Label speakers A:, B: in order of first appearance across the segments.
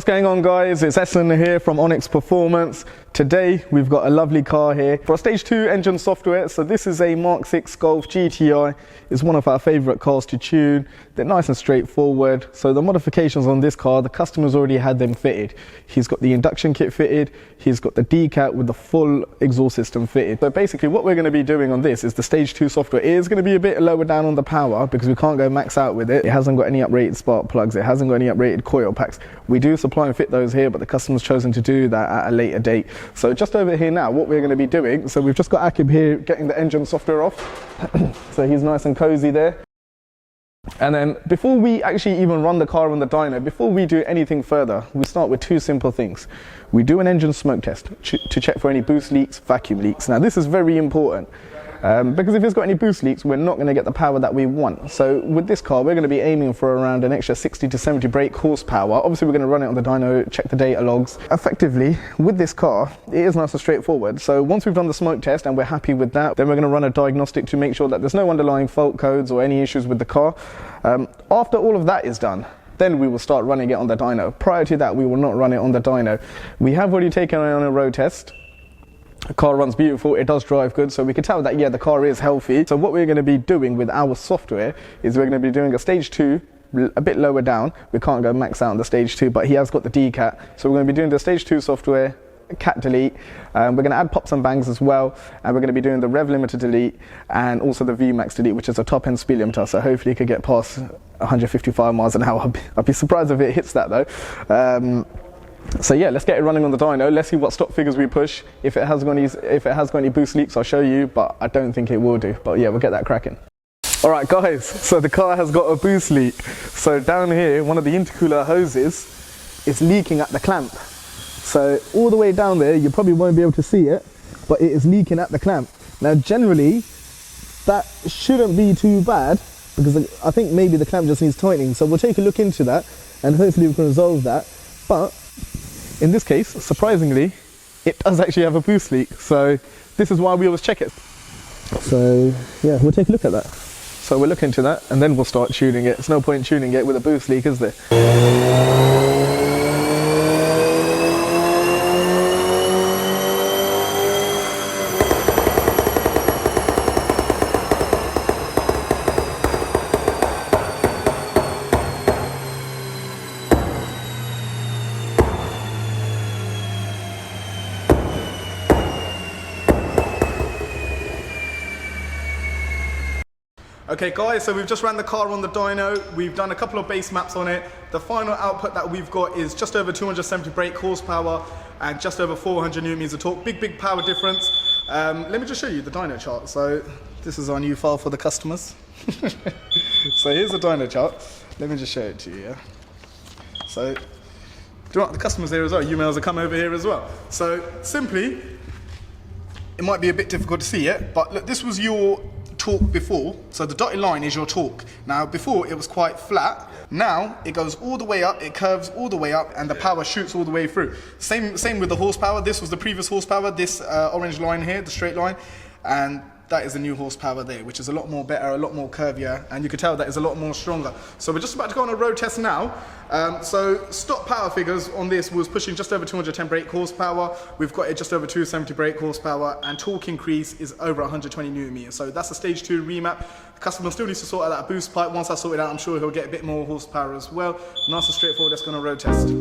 A: What's going on, guys? It's Essen here from Onyx Performance. Today we've got a lovely car here for stage 2 engine software. So this is a Mark 6 Golf GTI. It's one of our favorite cars to tune. They're nice and straightforward. So the modifications on this car, the customer's already had them fitted. He's got the induction kit fitted. He's got the decat with the full exhaust system fitted. So basically what we're going to be doing on this is the stage 2 software. It is going to be a bit lower down on the power because we can't go max out with it. It hasn't got any uprated spark plugs. It hasn't got any uprated coil packs. We do supply and fit those here, but the customer's chosen to do that at a later date. So just over here now, what we're going to be doing, so we've just got Akib here getting the engine software off. So he's nice and cozy there. And then before we actually even run the car on the dyno, before we do anything further, we start with two simple things. We do an engine smoke test to check for any boost leaks, vacuum leaks. Now this is very important. Because if it's got any boost leaks, we're not going to get the power that we want. So with this car, we're going to be aiming for around an extra 60 to 70 brake horsepower. Obviously, we're going to run it on the dyno, check the data logs. Effectively, with this car, it is nice and straightforward. So once we've done the smoke test and we're happy with that, then we're going to run a diagnostic to make sure that there's no underlying fault codes or any issues with the car. After all of that is done, then we will start running it on the dyno. Prior to that, we will not run it on the dyno. We have already taken it on a road test. The car runs beautiful, it does drive good, so we can tell that, yeah, the car is healthy. So what we're going to be doing with our software is we're going to be doing a stage 2, a bit lower down. We can't go max out on the stage 2, but he has got the decat. So we're going to be doing the stage 2 software, cat delete. We're going to add pops and bangs as well, and we're going to be doing the rev limiter delete and also the VMAX delete, which is a top end speed limiter. So hopefully it could get past 155 miles an hour. I'd be surprised if it hits that though. So yeah, let's get it running on the dyno. Let's see what stock figures we push. If it has got any boost leaks, I'll show you, but I don't think it will do. But yeah, we'll get that cracking. All right, guys. So the car has got a boost leak. So down here, one of the intercooler hoses is leaking at the clamp. So all the way down there, you probably won't be able to see it, but it is leaking at the clamp. Now, generally, that shouldn't be too bad because I think maybe the clamp just needs tightening. So we'll take a look into that and hopefully we can resolve that. But in this case, surprisingly, it does actually have a boost leak. So this is why we always check it. So yeah, we'll take a look at that. So we'll look into that and then we'll start tuning it. There's no point tuning it with a boost leak, is there? Okay guys, so we've just ran the car on the dyno. We've done a couple of base maps on it. The final output that we've got is just over 270 brake horsepower and just over 400 newton meters of torque. Big power difference. Let me just show you the dyno chart. So this is our new file for the customers. So here's the dyno chart. Let me just show it to you, yeah? So, do you want the customers here as well? You may as well come over here as well. So simply, it might be a bit difficult to see it, but look, this was your torque before, so the dotted line is your torque. Now before it was quite flat, now it goes all the way up, it curves all the way up, and the power shoots all the way through. Same with the horsepower. This was the previous horsepower, this orange line here, the straight line, and that is the new horsepower there, which is a lot more better, a lot more curvier, and you can tell that is a lot more stronger. So we're just about to go on a road test now. So stock power figures on this was pushing just over 210 brake horsepower. We've got it just over 270 brake horsepower, and torque increase is over 120 newton meters. So that's a stage 2 remap. The customer still needs to sort out that boost pipe. Once I sort it out, I'm sure he'll get a bit more horsepower as well. Nice and straightforward. Let's go on a road test.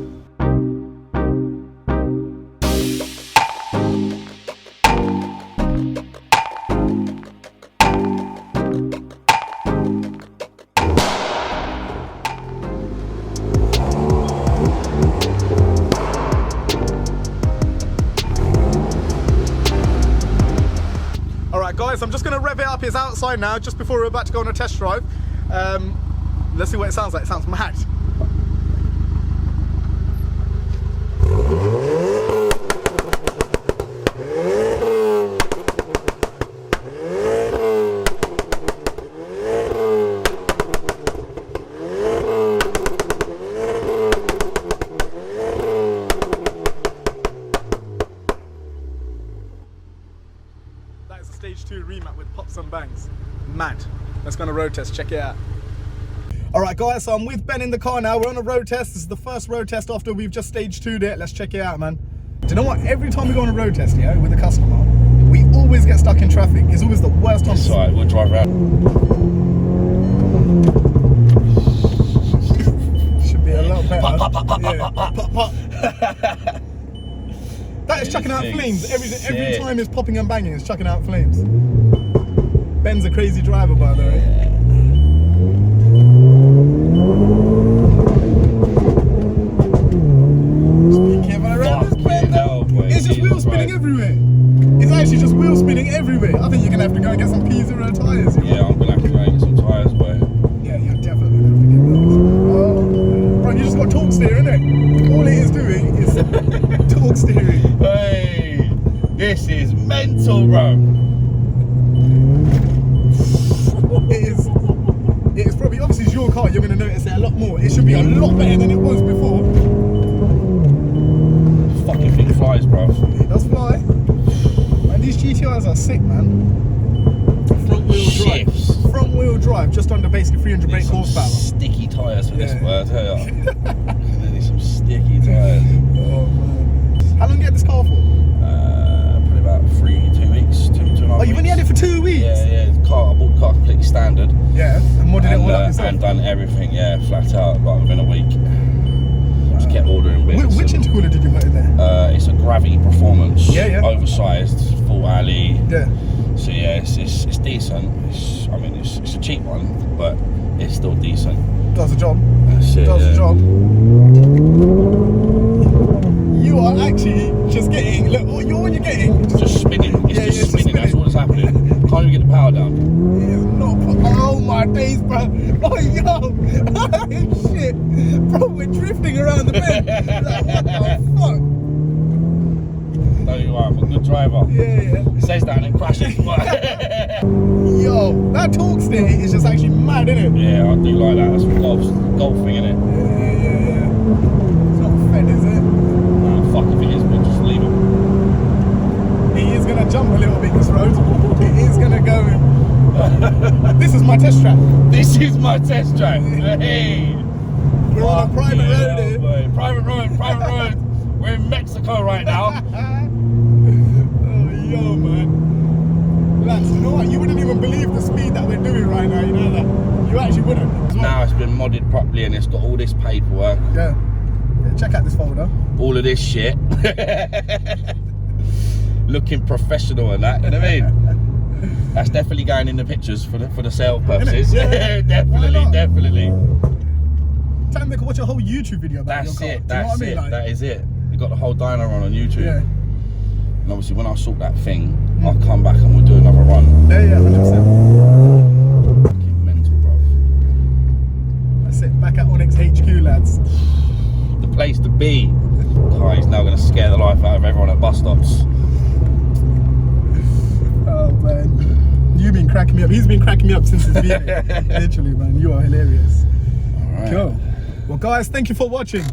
A: Guys, I'm just going to rev it up. It's outside now, just before we're about to go on a test drive. Let's see what it sounds like. It sounds mad. Stage 2 remap with pops and bangs. Mad. Let's go on a road test, check it out. Alright guys, so I'm with Ben in the car now. We're on a road test. This is the first road test after we've just stage 2'd it. Let's check it out, man. Do you know what? Every time we go on a road test, yeah, with a customer, we always get stuck in traffic. It's always the worst time.
B: It's alright, we'll drive around.
A: Should be a lot better.
B: Pop, pop, pop, pop,
A: Yeah.
B: pop, pop,
A: Pop, pop. That is chucking out flames. Every time it's popping and banging, it's chucking out flames. Ben's a crazy driver, by the way. It's just wheel spinning everywhere. It's actually just wheel spinning everywhere. I think you're gonna have to go and get some P0 tyres.
B: Yeah, I'm gonna have to go and get some tyres, boy.
A: Yeah, you're definitely gonna have to get those. Bro, you just got torque steering, innit? All it is doing is torque steering.
B: Hey, this is mental, bro.
A: It is probably, obviously it's your car, you're gonna notice it a lot more. It should be a lot better than it was before.
B: Fucking thing flies, bro.
A: It does fly. Man, these GTIs are sick, man. Front wheel drive.
B: Shifts.
A: Front wheel drive, just under basically 300 brake horsepower.
B: Sticky tyres for this
A: Yeah.
B: word, I tell you. Need some sticky tyres.
A: Oh man. How long you had this car for?
B: Probably about 2 weeks, two and a half.
A: Oh, you've only had it for 2 weeks?
B: Yeah. The car, I bought the car completely standard.
A: Yeah, and modded it all up yourself?
B: And done everything, yeah, flat out, like within a week. Just kept ordering bits.
A: Which intercooler did you put in there?
B: It's a Gravity Performance.
A: Yeah.
B: Oversized, full alley.
A: Yeah.
B: So yeah, it's decent. I mean, it's a cheap one, but it's still decent.
A: Does the job.
B: That's it,
A: Does the
B: yeah.
A: job. You are actually just getting, look, when you're getting.
B: Just spinning. It's
A: Yeah,
B: just
A: it's just
B: spinning. That's
A: spinning.
B: what's happening. Can't even get the power down.
A: It is not, oh my days, bro. Oh, yo. Shit. Bro, we're drifting around the bend. Like, what the fuck?
B: No, you are. I'm a good driver.
A: Yeah.
B: It says that and then crashes.
A: Yo, that torque steer is just actually mad, isn't it?
B: Yeah, I do like that. That's for golfing, isn't it?
A: Yeah. It's not fed, is it?
B: Nah, fuck if it is, but just leave it.
A: He is going to jump a little bit this road. It is going to go. This is my test track.
B: This is my test track. Hey.
A: We're on a private road here.
B: Boy. Private road. We're in Mexico right now.
A: Oh, yo, man. Lads, you know what? You wouldn't even believe the speed that we're doing right now, you know that? You actually wouldn't.
B: Now it's been modded properly and it's got all this paperwork.
A: Yeah. Check out this folder.
B: All of this shit. Looking professional and that, you know what I mean? That's definitely going in the pictures for the sale purposes.
A: Yeah.
B: definitely.
A: Time they could watch a whole YouTube video about
B: That's
A: your car.
B: it,
A: Do you know what I mean? Like,
B: that is it. We got the whole dyno on YouTube.
A: Yeah.
B: And obviously when I sort that thing, I'll come back and we'll do another run.
A: Yeah, 100%.
B: Fucking mental, bro.
A: That's it, back at Onyx HQ, lads.
B: The place to be. Car is now going to scare the life out of everyone at bus stops.
A: Oh man, you've been cracking me up. He's been cracking me up since his video. Literally, man, you are hilarious.
B: All right.
A: Cool. Well, guys, thank you for watching.